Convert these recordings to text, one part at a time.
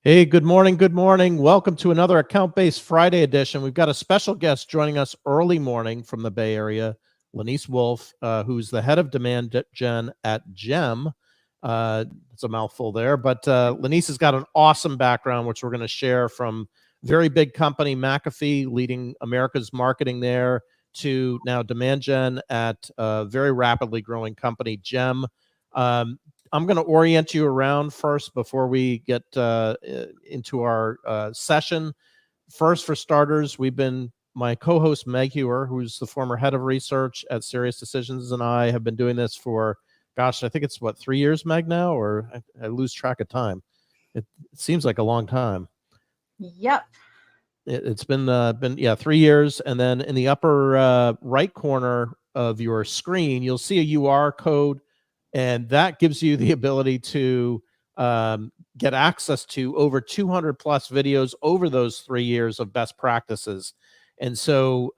Hey, good morning. Good morning. Welcome to another Account-Based Friday edition. We've got a special guest joining us early morning from the Bay Area, Lynnice Wolf, who's the head of demand gen at GEM. It's a mouthful there, but Lynnice has got an awesome background, which we're going to share from very big company McAfee, leading America's marketing there, to now demand gen at a very rapidly growing company, GEM. I'm going to orient you around first before we get into our session. First, for starters, my co-host Meg Hewer, who's the former head of research at Serious Decisions, and I have been doing this for, gosh, I think it's 3 years, Meg, now, or I lose track of time. It seems like a long time. Yep. It's been 3 years, and then in the upper right corner of your screen, you'll see a UR code, and that gives you the ability to get access to over 200 plus videos over those 3 years of best practices. And so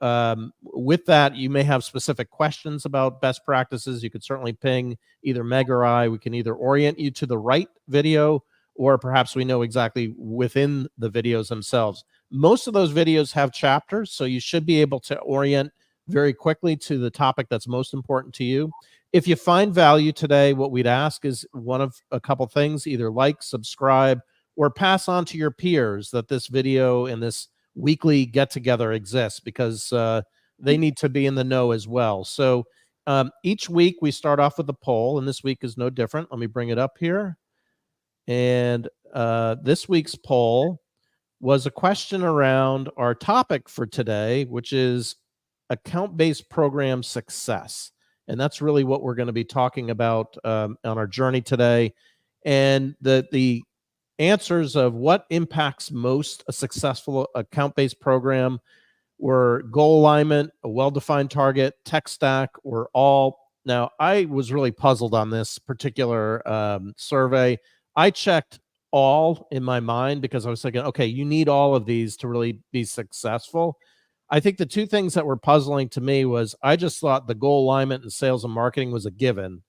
with that, you may have specific questions about best practices. You could certainly ping either Meg or I. We can either orient you to the right video, or perhaps we know exactly within the videos themselves. Most of those videos have chapters, so you should be able to orient very quickly to the topic that's most important to you. If you find value today, what we'd ask is one of a couple things: either like, subscribe, or pass on to your peers that this video and this weekly get-together exists, because they need to be in the know as well. So each week we start off with a poll, and this week is no different. Let me bring it up here. And this week's poll was a question around our topic for today, which is account-based program success. And that's really what we're going to be talking about on our journey today. And the answers of what impacts most a successful account-based program were goal alignment, a well-defined target, tech stack, or all. Now, I was really puzzled on this particular survey. I checked all in my mind because I was thinking, okay, you need all of these to really be successful. I think the two things that were puzzling to me was I just thought the goal alignment and sales and marketing was a given.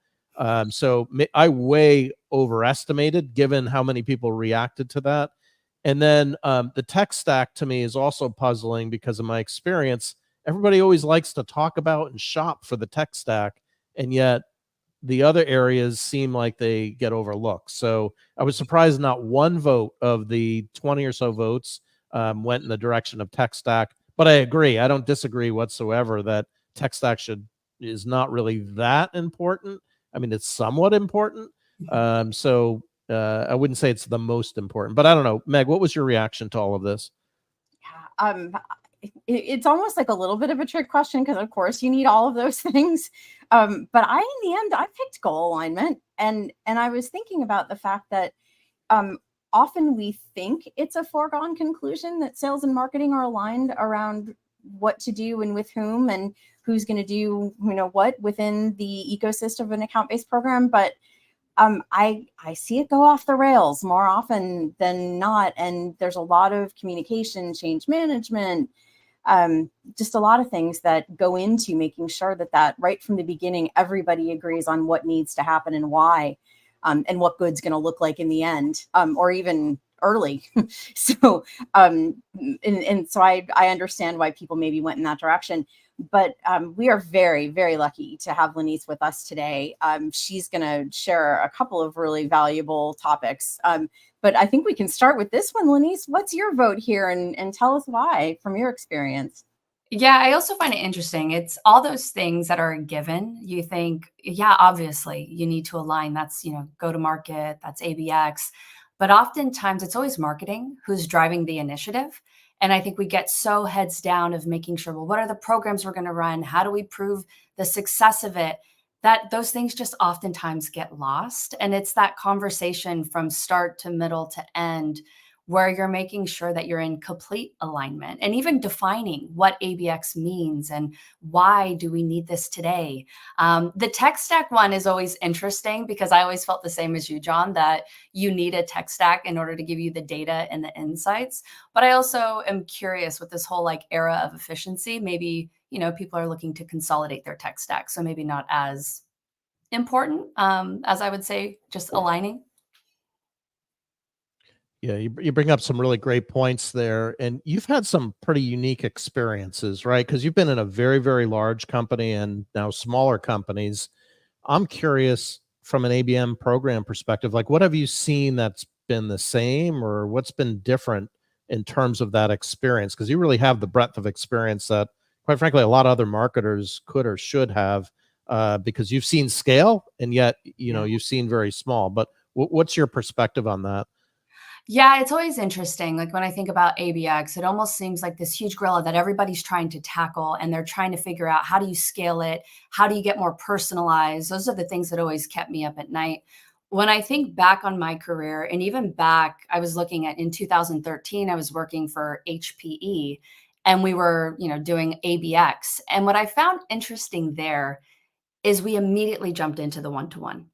So I way overestimated given how many people reacted to that. And then the tech stack to me is also puzzling because of my experience. Everybody always likes to talk about and shop for the tech stack, and yet the other areas seem like they get overlooked. So I was surprised not one vote of the 20 or so votes went in the direction of tech stack. But I agree. I don't disagree whatsoever that tech stack is not really that important. I mean, it's somewhat important. So I wouldn't say it's the most important, but I don't know. Meg, what was your reaction to all of this? It's almost like a little bit of a trick question because, of course, you need all of those things. But in the end, I picked goal alignment, and I was thinking about the fact that often we think it's a foregone conclusion that sales and marketing are aligned around what to do and with whom and who's going to do what within the ecosystem of an account-based program. But I see it go off the rails more often than not, and there's a lot of communication, change management, just a lot of things that go into making sure that right from the beginning, everybody agrees on what needs to happen and why, and what good's going to look like in the end, or even early. So, so I understand why people maybe went in that direction. But we are very, very lucky to have Lynnice with us today. She's going to share a couple of really valuable topics. But I think we can start with this one, Lynnice. What's your vote here? And tell us why from your experience. Yeah, I also find it interesting. It's all those things that are a given. You think, yeah, obviously you need to align. That's, go to market, that's ABX. But oftentimes it's always marketing who's driving the initiative. And I think we get so heads down of making sure, well, what are the programs we're going to run? How do we prove the success of it? That those things just oftentimes get lost. And it's that conversation from start to middle to end where you're making sure that you're in complete alignment and even defining what ABX means and why do we need this today. The tech stack one is always interesting because I always felt the same as you, John, that you need a tech stack in order to give you the data and the insights. But I also am curious with this whole era of efficiency, maybe, people are looking to consolidate their tech stack. So maybe not as important as I would say, just aligning. Yeah, you bring up some really great points there, and you've had some pretty unique experiences, right? Because you've been in a very, very large company and now smaller companies. I'm curious from an ABM program perspective, like what have you seen that's been the same or what's been different in terms of that experience? Because you really have the breadth of experience that, quite frankly, a lot of other marketers could or should have, because you've seen scale and yet, Yeah. you've seen very small. But what's your perspective on that? Yeah, it's always interesting. Like when I think about ABX, it almost seems like this huge gorilla that everybody's trying to tackle and they're trying to figure out how do you scale it? How do you get more personalized? Those are the things that always kept me up at night. When I think back on my career, and even back, I was looking at in 2013, I was working for HPE and we were, doing ABX. And what I found interesting there is we immediately jumped into the one-to-one.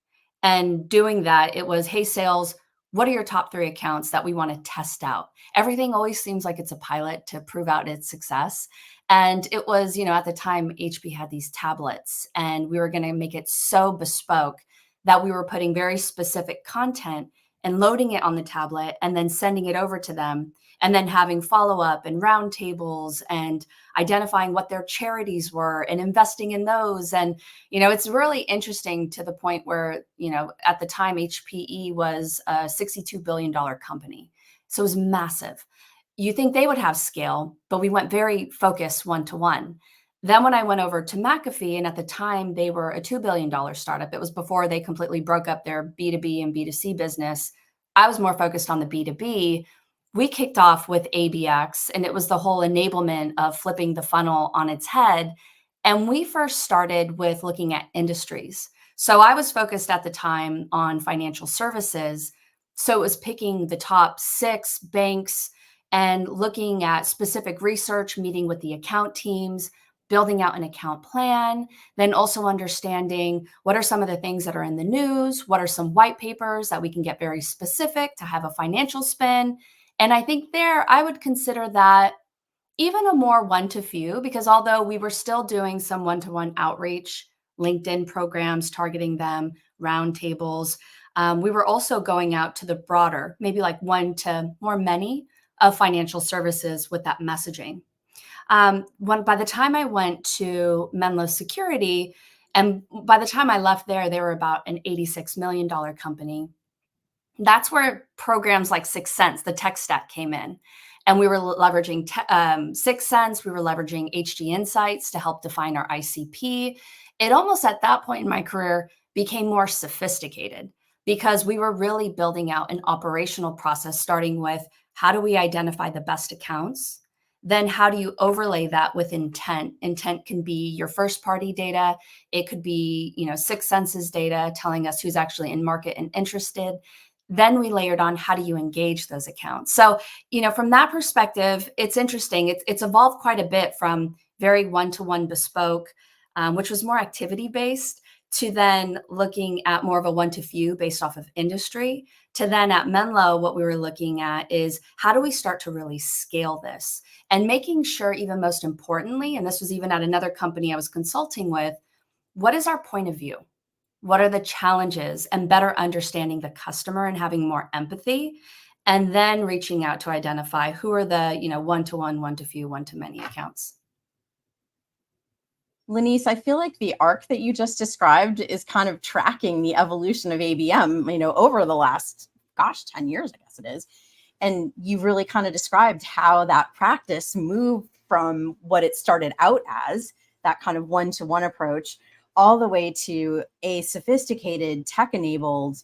And doing that, it was, hey, sales, what are your top 3 accounts that we want to test out? Everything always seems like it's a pilot to prove out its success. And it was, at the time, HP had these tablets, and we were going to make it so bespoke that we were putting very specific content and loading it on the tablet and then sending it over to them and then having follow-up and roundtables and identifying what their charities were and investing in those. And it's really interesting to the point where, at the time, HPE was a $62 billion company. So it was massive. You think they would have scale, but we went very focused one-to-one. Then when I went over to McAfee, and at the time they were a $2 billion startup, it was before they completely broke up their B2B and B2C business. I was more focused on the B2B. We kicked off with ABX, and it was the whole enablement of flipping the funnel on its head. And we first started with looking at industries. So I was focused at the time on financial services. So it was picking the top 6 banks and looking at specific research, meeting with the account teams, building out an account plan, then also understanding what are some of the things that are in the news, what are some white papers that we can get very specific to have a financial spin. And I think there, I would consider that even a more one-to-few, because although we were still doing some one-to-one outreach, LinkedIn programs, targeting them, roundtables, we were also going out to the broader, maybe like one to more many of financial services with that messaging. By the time I went to Menlo Security, and by the time I left there, they were about an $86 million company. That's where programs like 6 Sense, the tech stack, came in. And we were leveraging 6 Sense. We were leveraging HG Insights to help define our ICP. It almost at that point in my career became more sophisticated because we were really building out an operational process, starting with how do we identify the best accounts? Then how do you overlay that with intent? Intent can be your first party data. It could be, 6 Senses data telling us who's actually in market and interested. Then we layered on how do you engage those accounts? So, from that perspective, it's interesting. It's evolved quite a bit from very one-to-one bespoke, which was more activity-based, to then looking at more of a one-to-few based off of industry, to then at Menlo, what we were looking at is how do we start to really scale this? And making sure, even most importantly, and this was even at another company I was consulting with, what is our point of view? What are the challenges, and better understanding the customer and having more empathy, and then reaching out to identify who are the, one-to-one, one-to-few, one-to-many accounts. Lynnice, I feel like the arc that you just described is kind of tracking the evolution of ABM, over the last, 10 years, I guess it is. And you've really kind of described how that practice moved from what it started out as, that kind of one-to-one approach, all the way to a sophisticated tech-enabled,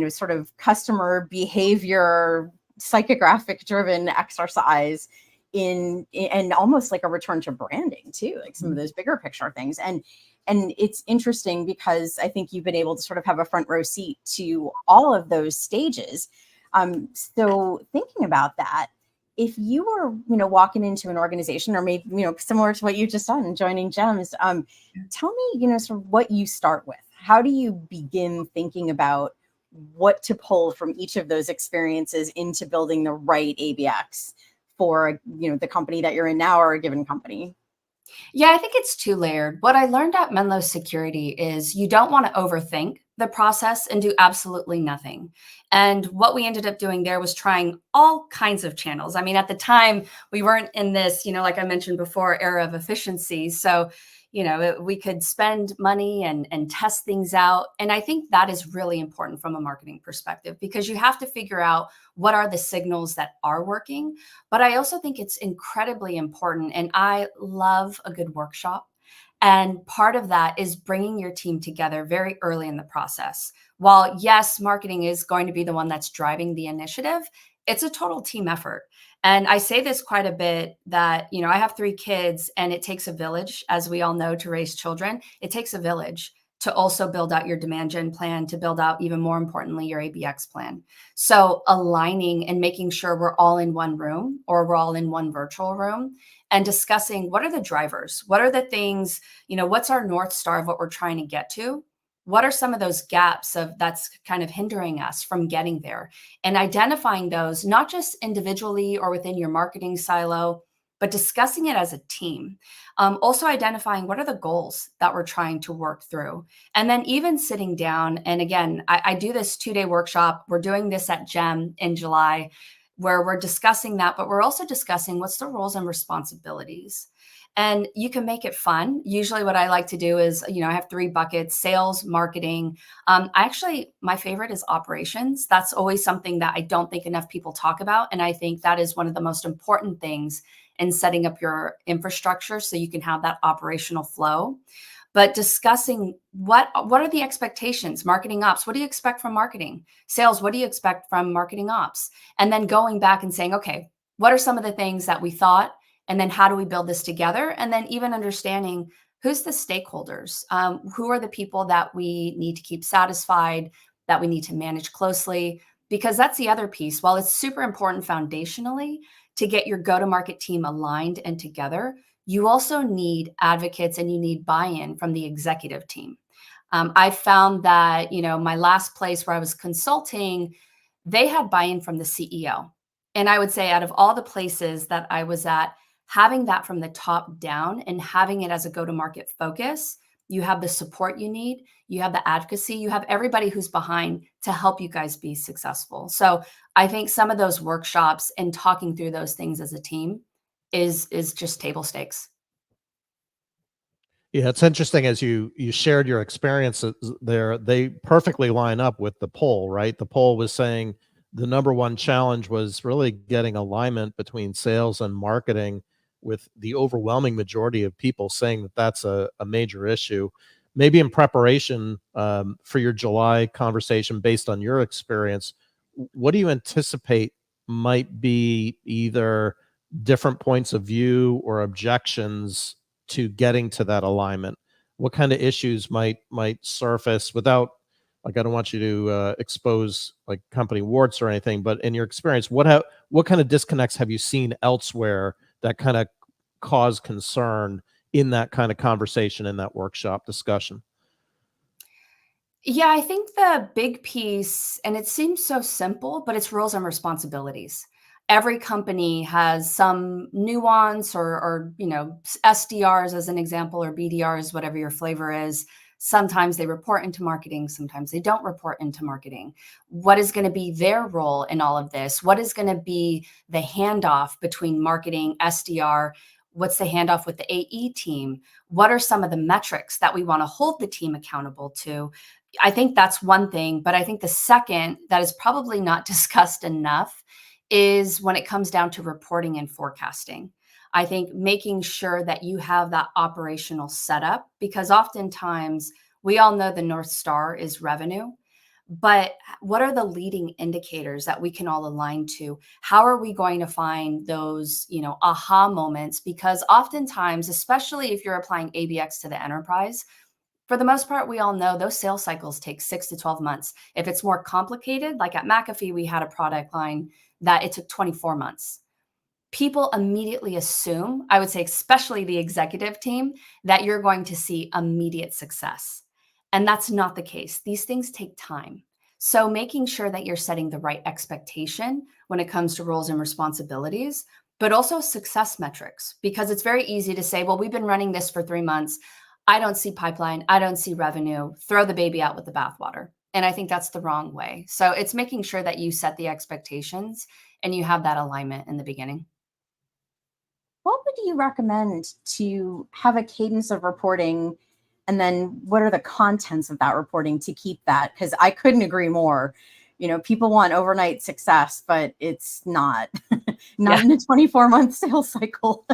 sort of customer behavior, psychographic driven exercise and almost like a return to branding too, like some of those bigger picture things. And it's interesting because I think you've been able to sort of have a front row seat to all of those stages. So thinking about that, if you were, walking into an organization, or maybe, similar to what you've just done, joining GEMS, tell me, sort of what you start with. How do you begin thinking about what to pull from each of those experiences into building the right ABX for, the company that you're in now or a given company? Yeah, I think it's 2-layered. What I learned at Menlo Security is you don't want to overthink the process and do absolutely nothing. And what we ended up doing there was trying all kinds of channels. I mean, at the time, we weren't in this, like I mentioned before, era of efficiency. So, we could spend money and test things out. And I think that is really important from a marketing perspective, because you have to figure out what are the signals that are working. But I also think it's incredibly important. And I love a good workshop. And part of that is bringing your team together very early in the process. While, yes, marketing is going to be the one that's driving the initiative, it's a total team effort. And I say this quite a bit that, I have 3 kids, and it takes a village, as we all know, to raise children. It takes a village to also build out your demand gen plan, to build out, even more importantly, your ABX plan. So aligning and making sure we're all in one room, or we're all in one virtual room, and discussing what are the drivers, what are the things, what's our North Star of what we're trying to get to? What are some of those gaps that's kind of hindering us from getting there, and identifying those, not just individually or within your marketing silo, but discussing it as a team. Also identifying what are the goals that we're trying to work through. And then even sitting down, and again, I do this 2-day workshop. We're doing this at GEM in July, where we're discussing that, but we're also discussing what's the roles and responsibilities. And you can make it fun. Usually what I like to do is, I have 3 buckets: sales, marketing. My favorite is operations. That's always something that I don't think enough people talk about. And I think that is one of the most important things in setting up your infrastructure so you can have that operational flow. But discussing what are the expectations? Marketing ops, what do you expect from marketing? Sales, what do you expect from marketing ops? And then going back and saying, okay, what are some of the things that we thought? And then how do we build this together? And then even understanding who's the stakeholders, who are the people that we need to keep satisfied, that we need to manage closely, because that's the other piece. While it's super important foundationally to get your go-to-market team aligned and together, you also need advocates and you need buy-in from the executive team. I found that, my last place where I was consulting, they had buy-in from the CEO. And I would say out of all the places that I was at, having that from the top down and having it as a go-to-market focus, you have the support you need, you have the advocacy, you have everybody who's behind to help you guys be successful. So I think some of those workshops and talking through those things as a team is just table stakes. Yeah, it's interesting as you shared your experiences there, they perfectly line up with the poll, right? The poll was saying the number one challenge was really getting alignment between sales and marketing, with the overwhelming majority of people saying that that's a major issue. Maybe in preparation for your July conversation, based on your experience, what do you anticipate might be either different points of view or objections to getting to that alignment? What kind of issues might surface without, like, I don't want you to expose like company warts or anything, but in your experience, what kind of disconnects have you seen elsewhere that kind of cause concern in that kind of conversation, in that workshop discussion? Yeah, I think the big piece, and it seems so simple, but it's roles and responsibilities. Every company has some nuance, or SDRs as an example, or BDRs, whatever your flavor is. Sometimes they report into marketing, sometimes they don't report into marketing. What is going to be their role in all of this? What is going to be the handoff between marketing, SDR? What's the handoff with the AE team? What are some of the metrics that we want to hold the team accountable to? I think that's one thing. But I think the second that is probably not discussed enough is when it comes down to reporting and forecasting. I think making sure that you have that operational setup, because oftentimes we all know the North Star is revenue, but what are the leading indicators that we can all align to? How are we going to find those, aha moments? Because oftentimes, especially if you're applying ABX to the enterprise, for the most part, we all know those sales cycles take 6 to 12 months. If it's more complicated, like at McAfee, we had a product line that it took 24 months. People immediately assume, I would say, especially the executive team, that you're going to see immediate success. And that's not the case. These things take time. So making sure that you're setting the right expectation when it comes to roles and responsibilities, but also success metrics, because it's very easy to say, well, we've been running this for 3 months. I don't see pipeline, I don't see revenue, throw the baby out with the bathwater. And I think that's the wrong way. So it's making sure that you set the expectations and you have that alignment in the beginning. What would you recommend to have a cadence of reporting? And then what are the contents of that reporting to keep that? Because I couldn't agree more. People want overnight success, but it's not, not in a 24-month sales cycle.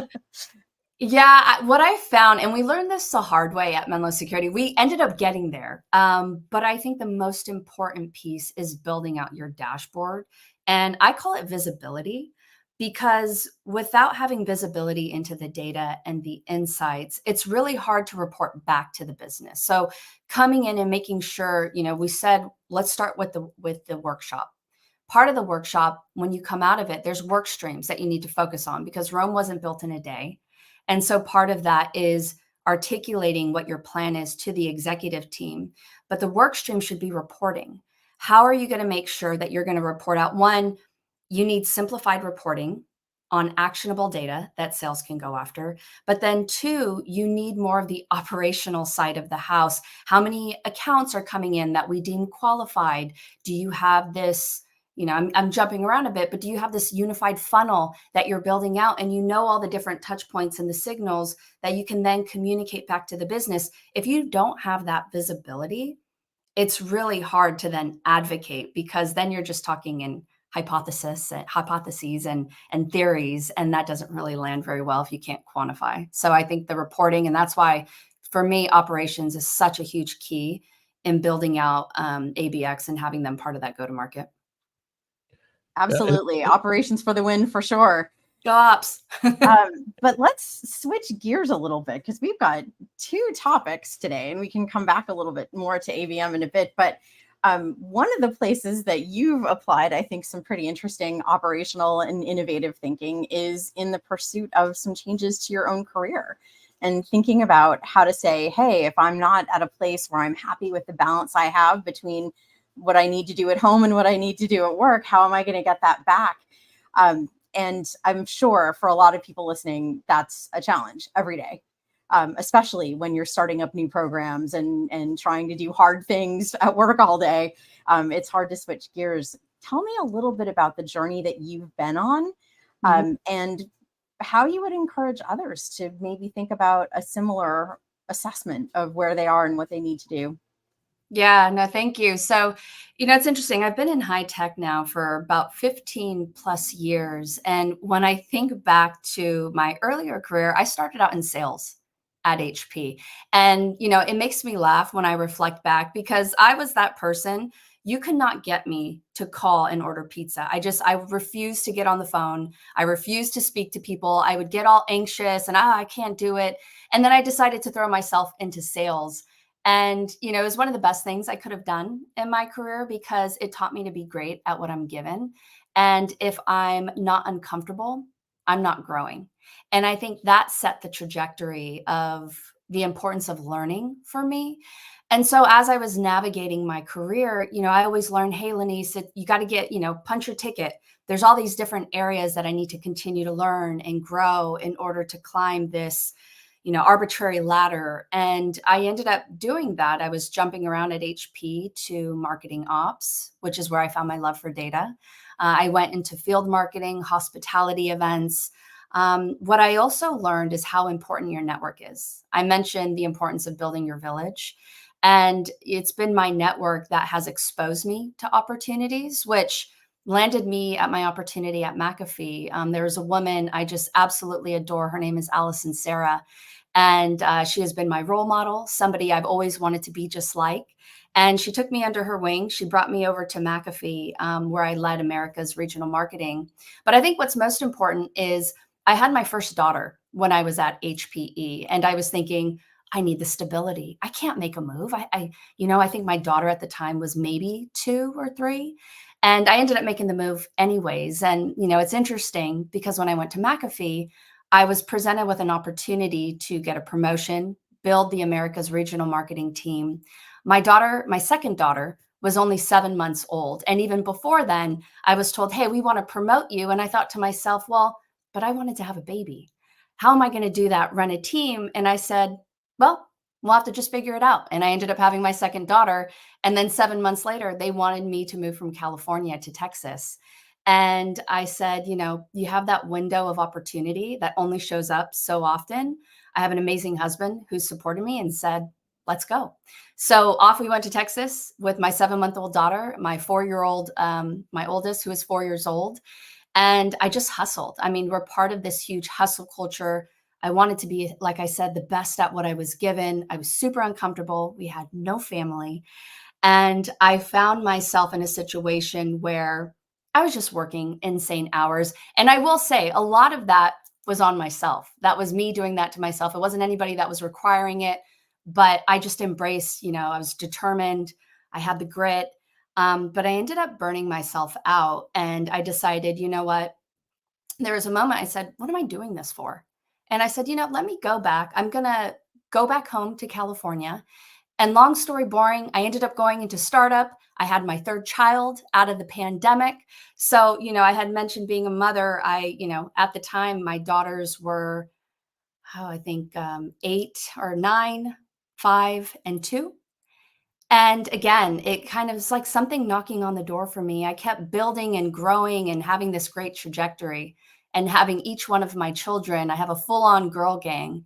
Yeah, what I found, and we learned this the hard way at Menlo Security, we ended up getting there. But I think the most important piece is building out your dashboard. And I call it visibility, because without having visibility into the data and the insights, it's really hard to report back to the business. So coming in and making sure, we said, let's start with the workshop. Part of the workshop, when you come out of it, there's work streams that you need to focus on, because Rome wasn't built in a day. And so part of that is articulating what your plan is to the executive team. But the work stream should be reporting. How are you going to make sure that you're going to report out? One, you need simplified reporting on actionable data that sales can go after. But then two, you need more of the operational side of the house. How many accounts are coming in that we deem qualified? Do you have this? I'm jumping around a bit, but do you have this unified funnel that you're building out, and all the different touch points and the signals that you can then communicate back to the business? If you don't have that visibility, it's really hard to then advocate, because then you're just talking in hypotheses and theories, and that doesn't really land very well if you can't quantify. So I think the reporting, and that's why for me, operations is such a huge key in building out ABX and having them part of that go-to-market. Absolutely. Operations for the win, for sure. Go ops. But let's switch gears a little bit, because we've got two topics today, and we can come back a little bit more to ABM in a bit. But one of the places that you've applied, I think, some pretty interesting operational and innovative thinking is in the pursuit of some changes to your own career, and thinking about how to say, hey, if I'm not at a place where I'm happy with the balance I have between what I need to do at home and what I need to do at work, how am I going to get that back? And I'm sure for a lot of people listening, that's a challenge every day, especially when you're starting up new programs and trying to do hard things at work all day. It's hard to switch gears. Tell me a little bit about the journey that you've been on, and how you would encourage others to maybe think about a similar assessment of where they are and what they need to do. Yeah, no, thank you. So, it's interesting. I've been in high tech now for about 15 plus years. And when I think back to my earlier career, I started out in sales at HP. And, it makes me laugh when I reflect back, because I was that person. You could not get me to call and order pizza. I refused to get on the phone. I refused to speak to people. I would get all anxious and I can't do it. And then I decided to throw myself into sales. And, it was one of the best things I could have done in my career, because it taught me to be great at what I'm given. And if I'm not uncomfortable, I'm not growing. And I think that set the trajectory of the importance of learning for me. And so as I was navigating my career, I always learned, hey, Lynnice, you got to get, punch your ticket. There's all these different areas that I need to continue to learn and grow in order to climb this arbitrary ladder. And I ended up doing that. I was jumping around at HP to marketing ops, which is where I found my love for data. I went into field marketing, hospitality events. What I also learned is how important your network is. I mentioned the importance of building your village. And it's been my network that has exposed me to opportunities, which landed me at my opportunity at McAfee. There's a woman I just absolutely adore. Her name is Allison Sarah. And she has been my role model, somebody I've always wanted to be just like. And she took me under her wing. She brought me over to McAfee, where I led America's regional marketing. But I think what's most important is I had my first daughter when I was at HPE, and I was thinking, I need the stability. I can't make a move. I think my daughter at the time was maybe 2 or 3. And I ended up making the move anyways. And, it's interesting, because when I went to McAfee, I was presented with an opportunity to get a promotion, build the America's regional marketing team. My second daughter, was only 7 months old. And even before then, I was told, hey, we want to promote you. And I thought to myself, well, but I wanted to have a baby. How am I going to do that, run a team? And I said, well, We'll have to just figure it out. And I ended up having my second daughter. And then 7 months later, they wanted me to move from California to Texas. And I said, you have that window of opportunity that only shows up so often. I have an amazing husband who supported me and said, let's go. So off we went to Texas with my 7-month-old daughter, my 4-year-old, my oldest, who is 4 years old. And I just hustled. I mean, we're part of this huge hustle culture. I wanted to be, like I said, the best at what I was given. I was super uncomfortable. We had no family. And I found myself in a situation where I was just working insane hours. And I will say a lot of that was on myself. That was me doing that to myself. It wasn't anybody that was requiring it, but I just embraced, I was determined. I had the grit. But I ended up burning myself out. And I decided, you know what? There was a moment I said, what am I doing this for? And I said, let me go back. I'm going to go back home to California. And long story boring, I ended up going into startup. I had my third child out of the pandemic. So, I had mentioned being a mother. At the time, my daughters were, I think 8 or 9, 5, and 2. And again, it kind of is like something knocking on the door for me. I kept building and growing and having this great trajectory and having each one of my children. I have a full-on girl gang.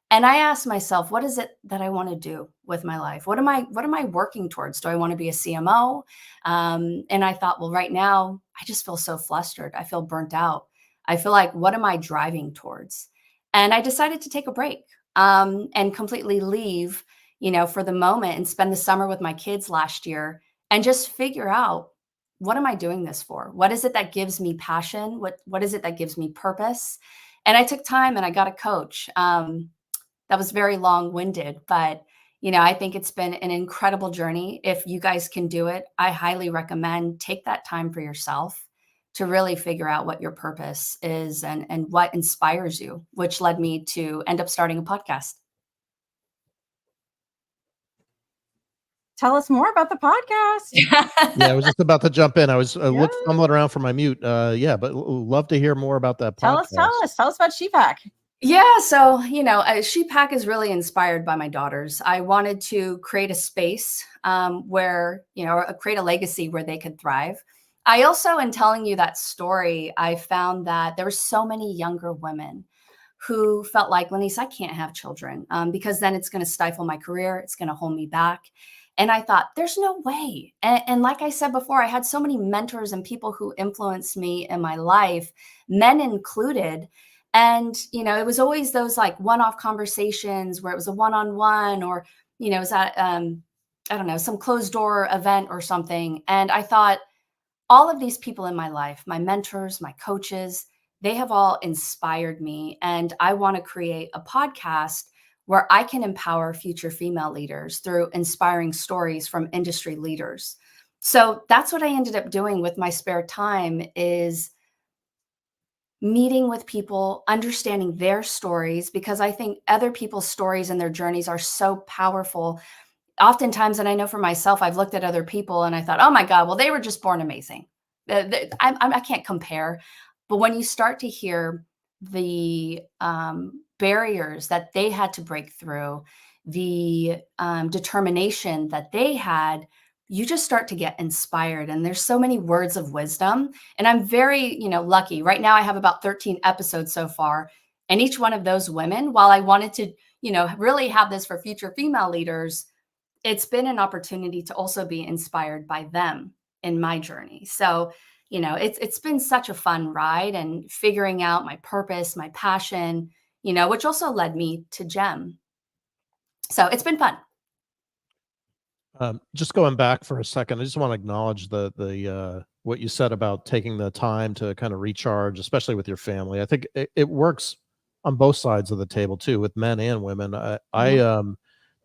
And I asked myself, what is it that I want to do with my life? What am I working towards? Do I want to be a CMO? And I thought, well, right now, I just feel so flustered. I feel burnt out. I feel like, what am I driving towards? And I decided to take a break and completely leave for the moment and spend the summer with my kids last year and just figure out, what am I doing this for? What is it that gives me passion? What is it that gives me purpose? And I took time and I got a coach. That was very long-winded, but I think it's been an incredible journey. If you guys can do it, I highly recommend take that time for yourself to really figure out what your purpose is and what inspires you, which led me to end up starting a podcast. Tell us more about the podcast. Yeah, I was just about to jump in. I was fumbling around for my mute. But love to hear more about that podcast. Tell us about ShePack. Yeah, so, ShePack is really inspired by my daughters. I wanted to create a space where, create a legacy where they could thrive. I also, in telling you that story, I found that there were so many younger women who felt like, Lynnice, I can't have children because then it's going to stifle my career. It's going to hold me back. And I thought, there's no way. And like I said before, I had so many mentors and people who influenced me in my life, men included. And, it was always those like one-off conversations where it was a one-on-one or, it was at, I don't know, some closed door event or something. And I thought, all of these people in my life, my mentors, my coaches, they have all inspired me. And I want to create a podcast where I can empower future female leaders through inspiring stories from industry leaders. So that's what I ended up doing with my spare time, is meeting with people, understanding their stories, because I think other people's stories and their journeys are so powerful. Oftentimes, and I know for myself, I've looked at other people and I thought, oh my God, well, they were just born amazing. I can't compare. But when you start to hear the barriers that they had to break through, the determination that they had, you just start to get inspired. And there's so many words of wisdom. And I'm very, lucky. Right now I have about 13 episodes so far. And each one of those women, while I wanted to, really have this for future female leaders, it's been an opportunity to also be inspired by them in my journey. So, it's been such a fun ride and figuring out my purpose, my passion, which also led me to GEM. So it's been fun. Just going back for a second, I just want to acknowledge the what you said about taking the time to kind of recharge, especially with your family. I think it works on both sides of the table too, with men and women. I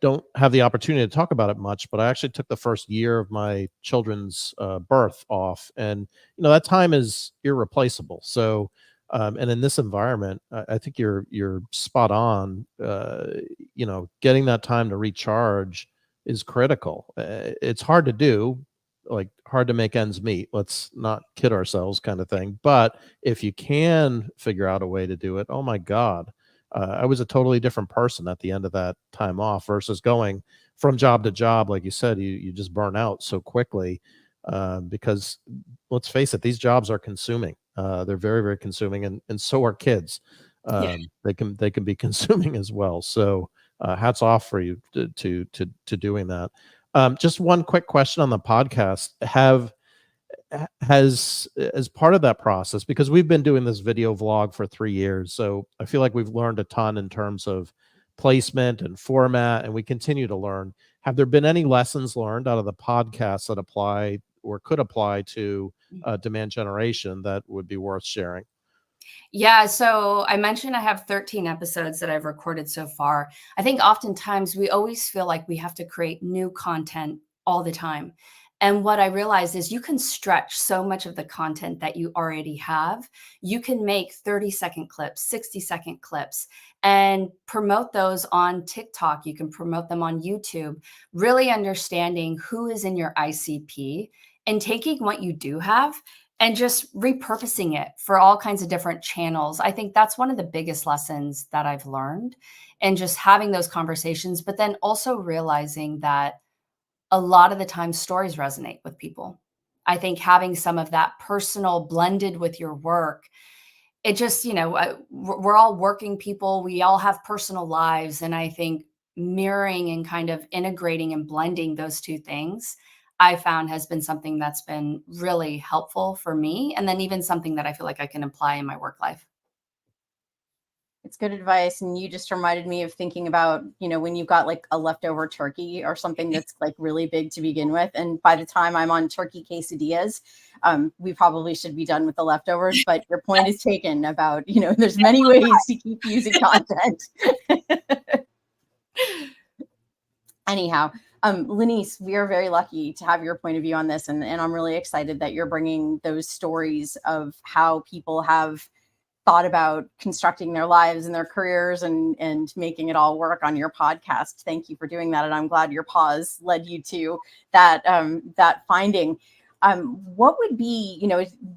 don't have the opportunity to talk about it much, but I actually took the first year of my children's birth off, and that time is irreplaceable. So, and in this environment, I think you're spot on. Getting that time to recharge is critical. It's hard to do, like hard to make ends meet. Let's not kid ourselves, kind of thing. But if you can figure out a way to do it, oh my God, I was a totally different person at the end of that time off versus going from job to job. Like you said, you just burn out so quickly, because let's face it, these jobs are consuming. They're very, very consuming, and so are kids. Yeah. They can be consuming as well. So hats off for you to doing that. Just one quick question on the podcast. Has, as part of that process, because we've been doing this video vlog for 3 years, so I feel like we've learned a ton in terms of placement and format, and we continue to learn. Have there been any lessons learned out of the podcast that apply or could apply to demand generation that would be worth sharing? Yeah, so I mentioned I have 13 episodes that I've recorded so far. I think oftentimes we always feel like we have to create new content all the time. And what I realized is you can stretch so much of the content that you already have. You can make 30-second clips, 60-second clips, and promote those on TikTok. You can promote them on YouTube, really understanding who is in your ICP and taking what you do have and just repurposing it for all kinds of different channels. I think that's one of the biggest lessons that I've learned, and just having those conversations, but then also realizing that a lot of the time stories resonate with people. I think having some of that personal blended with your work, it just, we're all working people. We all have personal lives. And I think mirroring and kind of integrating and blending those two things, I found has been something that's been really helpful for me. And then even something that I feel like I can apply in my work life. It's good advice. And you just reminded me of thinking about, when you've got like a leftover turkey or something that's like really big to begin with. And by the time I'm on turkey quesadillas, we probably should be done with the leftovers. But your point is taken about, there's many ways to keep using content. Anyhow, Lynnice, we are very lucky to have your point of view on this. And I'm really excited that you're bringing those stories of how people have thought about constructing their lives and their careers and making it all work on your podcast. Thank you for doing that. And I'm glad your pause led you to that, that finding. What would be,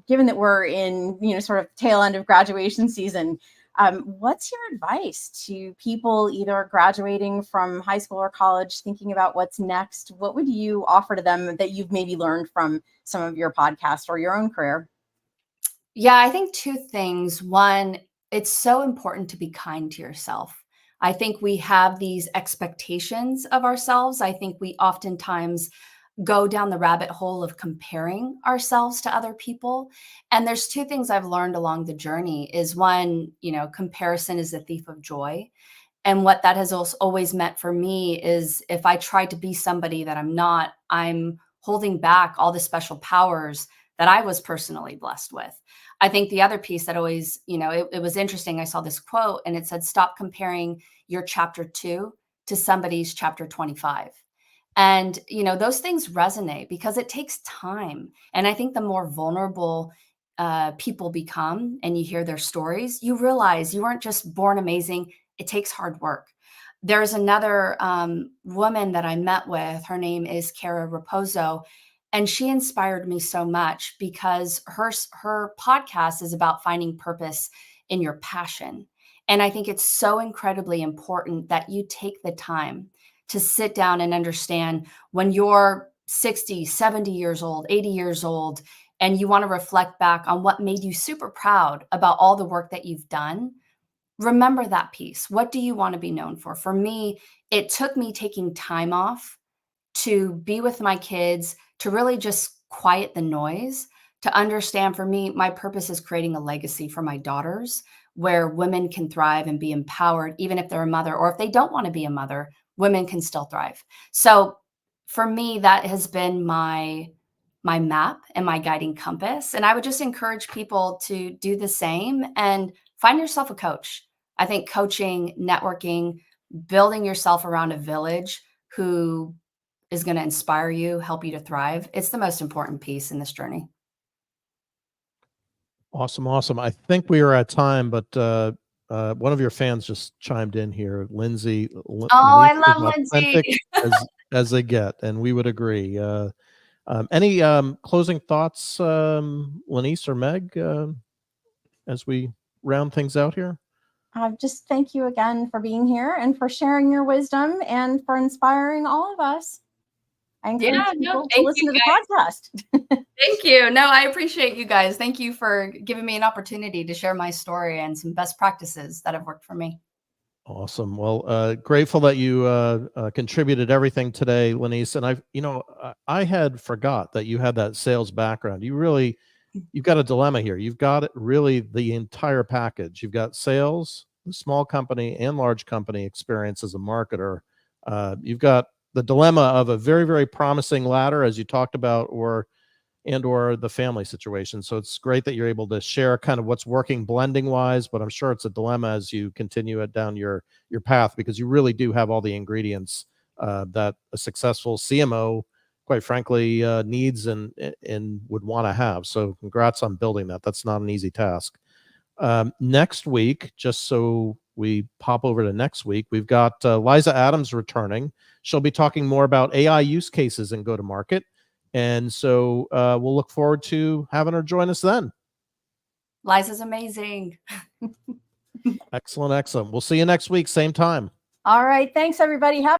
given that we're in, sort of tail end of graduation season, what's your advice to people either graduating from high school or college, thinking about what's next? What would you offer to them that you've maybe learned from some of your podcasts or your own career? Yeah, I think two things. One, it's so important to be kind to yourself. I think we have these expectations of ourselves. I think we oftentimes go down the rabbit hole of comparing ourselves to other people. And there's two things I've learned along the journey is one, comparison is the thief of joy. And what that has also always meant for me is if I try to be somebody that I'm not, I'm holding back all the special powers that I was personally blessed with. I think the other piece that always, it was interesting. I saw this quote and it said, stop comparing your chapter 2 to somebody's chapter 25. And, those things resonate because it takes time. And I think the more vulnerable people become and you hear their stories, you realize you weren't just born amazing. It takes hard work. There's another woman that I met with. Her name is Cara Raposo. And she inspired me so much because her podcast is about finding purpose in your passion. And I think it's so incredibly important that you take the time to sit down and understand when you're 60, 70 years old, 80 years old, and you want to reflect back on what made you super proud about all the work that you've done. Remember that piece. What do you want to be known for? For me, it took me taking time off to be with my kids, to really just quiet the noise, to understand for me, my purpose is creating a legacy for my daughters where women can thrive and be empowered, even if they're a mother, or if they don't want to be a mother, women can still thrive. So for me, that has been my map and my guiding compass. And I would just encourage people to do the same and find yourself a coach. I think coaching, networking, building yourself around a village who is going to inspire you, help you to thrive. It's the most important piece in this journey. Awesome. Awesome. I think we are at time, but one of your fans just chimed in here. Lynnice Oh, I love is authentic Lindsay. as they get, and we would agree. Any closing thoughts, Lynnice or Meg, as we round things out here? Just thank you again for being here and for sharing your wisdom and for inspiring all of us. I encourage people to listen to the podcast. Thank you. No, I appreciate you guys. Thank you for giving me an opportunity to share my story and some best practices that have worked for me. Awesome. Well, grateful that you contributed everything today, Lynnice. And I had forgot that you had that sales background. You've got a dilemma here. You've got really the entire package. You've got sales, small company and large company experience as a marketer. You've got the dilemma of a very, very promising ladder, as you talked about, or the family situation. So it's great that you're able to share kind of what's working blending wise, but I'm sure it's a dilemma as you continue it down your path, because you really do have all the ingredients that a successful CMO, quite frankly, needs and would want to have. So congrats on building that. That's not an easy task. Next week, just so we pop over to next week, we've got Liza Adams returning. She'll be talking more about AI use cases and go-to-market. And so we'll look forward to having her join us then. Liza's amazing. Excellent. We'll see you next week, same time. All right. Thanks, everybody.